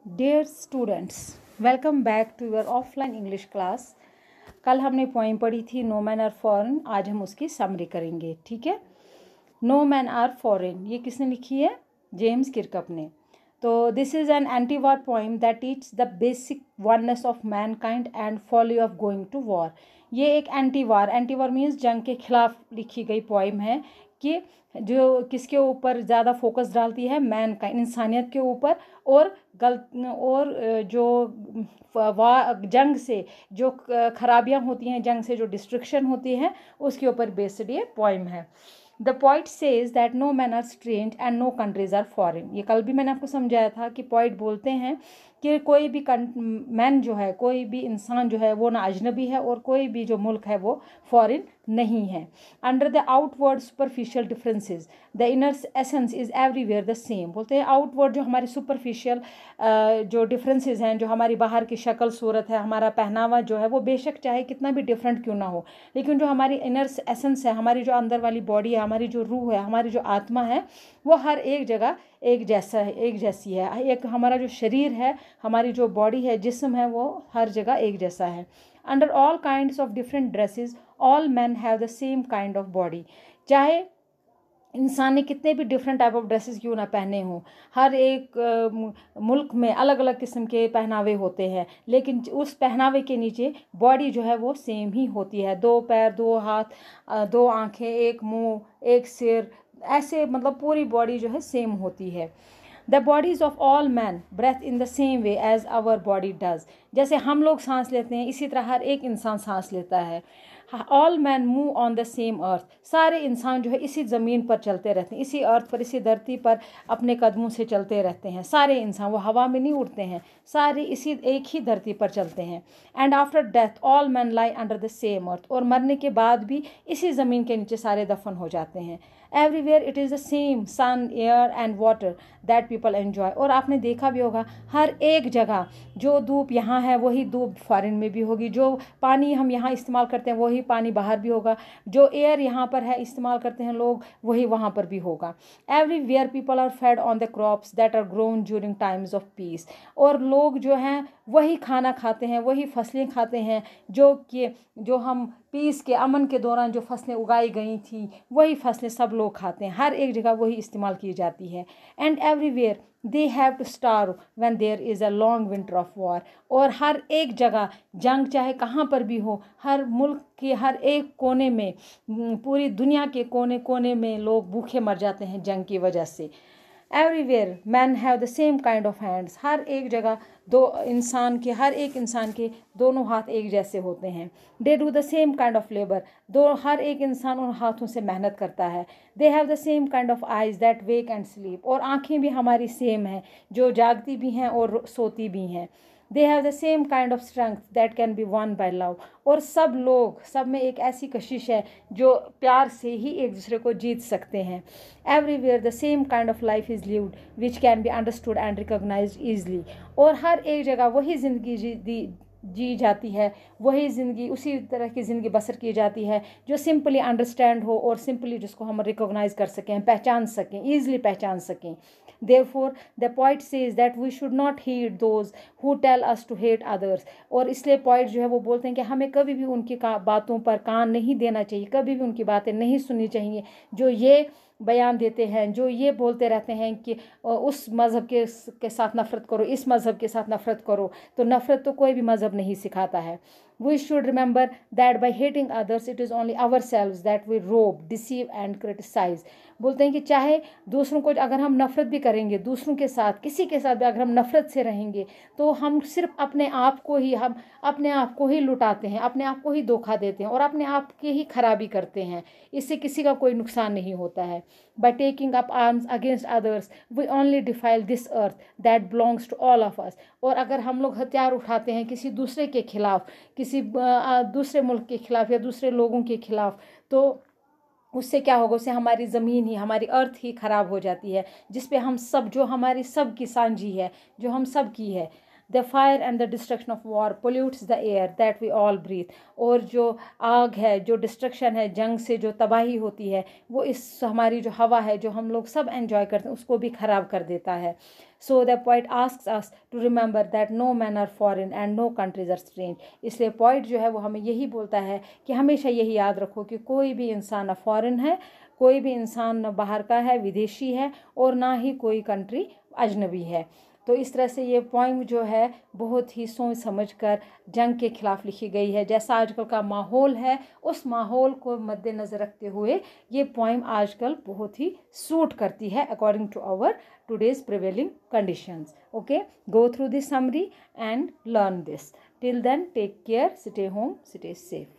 Dear students, welcome back to your offline English class. कल हमने poem पढ़ी थी नो मैन आर फॉरेन। आज हम उसकी समरी करेंगे, ठीक है। नो मैन आर फॉरेन ये किसने लिखी है? जेम्स किरकप ने। तो this is an anti war poem that teach the basic oneness of mankind and folly of going to war. ये एक एंटी वार मीन्स जंग के खिलाफ लिखी गई पोइम है कि जो किसके ऊपर ज़्यादा फोकस डालती है, मैन का इंसानियत के ऊपर, और जो जंग से जो खराबियाँ होती हैं, जंग से जो डिस्ट्रक्शन होती है, उसके ऊपर बेस्ड ये पोइम है। The poet says that no man are strange and no countries are foreign. ये कल भी मैंने आपको समझाया था कि पॉइट बोलते हैं कि कोई भी मैन जो है, कोई भी इंसान जो है वो ना अजनबी है और कोई भी जो मुल्क है वो फॉरेन नहीं है। Under the outward superficial differences the inner essence is everywhere the same. बोलते हैं आउटवर्ड जो हमारी सुपरफिशियल जो डिफरेंसेस हैं, जो हमारी बाहर की शक्ल सूरत है, हमारा पहनावा जो है वो बेशक चाहे कितना भी डिफरेंट क्यों ना हो, लेकिन जो हमारी इनर एसेंस है, हमारी जो अंदर वाली बॉडी है, हमारी जो रूह है, हमारी जो आत्मा है, वो हर एक जगह एक जैसा है, एक जैसी है। एक हमारा जो शरीर है, हमारी जो बॉडी है, जिस्म है, वो हर जगह एक जैसा है। Under all kinds of different dresses all man have the same kind of body. चाहे इंसान ने कितने भी डिफरेंट टाइप ऑफ ड्रेसेस क्यों ना पहने हों, हर एक मुल्क में अलग अलग किस्म के पहनावे होते हैं, लेकिन उस पहनावे के नीचे बॉडी जो है वो सेम ही होती है। दो पैर, दो हाथ, दो आंखें, एक मुंह, एक सिर, ऐसे मतलब पूरी बॉडी जो है सेम होती है। The bodies of all man breathe in the same way as our body does. जैसे हम लोग सांस लेते हैं, इसी तरह हर एक इंसान सांस लेता है। All man move on the same earth. सारे इंसान जो है इसी ज़मीन पर चलते रहते हैं, इसी अर्थ पर, इसी धरती पर अपने कदमों से चलते रहते हैं। सारे इंसान वो हवा में नहीं उड़ते हैं, सारे इसी एक ही धरती पर चलते हैं। And after death all man lie under the same earth. और मरने के बाद भी इसी ज़मीन के नीचे सारे दफन हो जाते हैं। Everywhere it is the same sun, air and water that people enjoy. और आपने देखा भी होगा हर एक जगह जो धूप यहाँ है वही धूप फॉरेन में भी होगी, जो पानी हम यहाँ इस्तेमाल करते हैं वही पानी बाहर भी होगा, जो एयर यहाँ पर है इस्तेमाल करते हैं लोग वही वहाँ पर भी होगा। Everywhere people are fed on the crops that are grown during times of peace. और लोग जो हैं वही खाना खाते हैं, वही फसलें खाते हैं जो हम पीस के, अमन के दौरान जो फसलें उगाई गई थी, वही फसलें सब लोग खाते हैं। हर एक जगह वही इस्तेमाल की जाती है। And everywhere they have to starve when there is a long winter of war. और हर एक जगह जंग चाहे कहाँ पर भी हो, हर मुल्क के हर एक कोने में, पूरी दुनिया के कोने कोने में लोग भूखे मर जाते हैं जंग की वजह से। Everywhere man have the same kind of hands. हर एक जगह हर एक इंसान के दोनों हाथ एक जैसे होते हैं। They do the same kind of labour. हर एक इंसान उन हाथों से मेहनत करता है। They have the same kind of eyes that wake and sleep. और आंखें भी हमारी सेम हैं, जो जागती भी हैं और सोती भी हैं। दे have the same kind of strength that can be one by love. और सब में एक ऐसी कशिश है जो प्यार से ही एक दूसरे को जीत सकते हैं। Everywhere the same kind of life is lived which can be understood and recognised easily. और हर एक जगह वही ज़िंदगी जी जाती है, वही ज़िंदगी, उसी तरह की ज़िंदगी बसर की जाती है जो सिंपली अंडरस्टैंड हो और सिंपली जिसको हम रिकॉग्नाइज कर सकें, पहचान सकें, ईजिली पहचान सकें। Therefore, the poet says that we should not heed those who tell us to hate others. और इसलिए poet जो है वो बोलते हैं कि हमें कभी भी उनकी बातों पर कान नहीं देना चाहिए, कभी भी उनकी बातें नहीं सुननी चाहिए जो ये बयान देते हैं, जो ये बोलते रहते हैं कि उस मज़हब के साथ नफ़रत करो, इस मज़हब के साथ नफ़रत करो। तो नफ़रत तो कोई भी मज़हब नहीं सिखाता है। We should remember that by hating others it is only ourselves that we rob, deceive and criticize. बोलते हैं कि चाहे दूसरों को अगर हम नफ़रत भी करेंगे, दूसरों के साथ, किसी के साथ भी अगर हम नफ़रत से रहेंगे, तो हम सिर्फ अपने आप को ही लुटाते हैं, अपने आप को ही धोखा देते हैं और अपने आप की ही खराबी करते हैं। इससे किसी का कोई नुकसान नहीं होता है। By taking up arms against others, we only defile this earth that belongs to all of us. और अगर हम लोग हथियार उठाते हैं किसी दूसरे के खिलाफ, किसी दूसरे मुल्क के खिलाफ या दूसरे लोगों के खिलाफ, तो उससे क्या होगा? उससे हमारी ज़मीन ही, हमारी अर्थ ही ख़राब हो जाती है, जिस पे हम सब, जो हमारी सब की सांझी है, जो हम सब की है। The fire and the destruction of war pollutes the air that we all breathe, और जो आग है, जो डिस्ट्रक्शन है, जंग से जो तबाही होती है, वो इस हमारी जो हवा है जो हम लोग सब एंजॉय करते हैं उसको भी ख़राब कर देता है. So the poet asks us to remember that no man are foreign and no countries are strange. इसलिए पोइट जो है वो हमें यही बोलता है कि हमेशा यही याद रखो कि कोई भी इंसान न फॉरेन है, कोई भी इंसान न बाहर का है, विदेशी है, और ना ही कोई कंट्री अजनबी है. तो इस तरह से ये पोइम जो है बहुत ही सोच समझ कर जंग के खिलाफ लिखी गई है. जैसा आजकल का माहौल है उस माहौल को मद्देनज़र रखते हुए ये पोइम आजकल बहुत ही सूट करती है according to our today's prevailing conditions. Okay, go through this summary and learn this. Till then, take care, stay home, stay safe.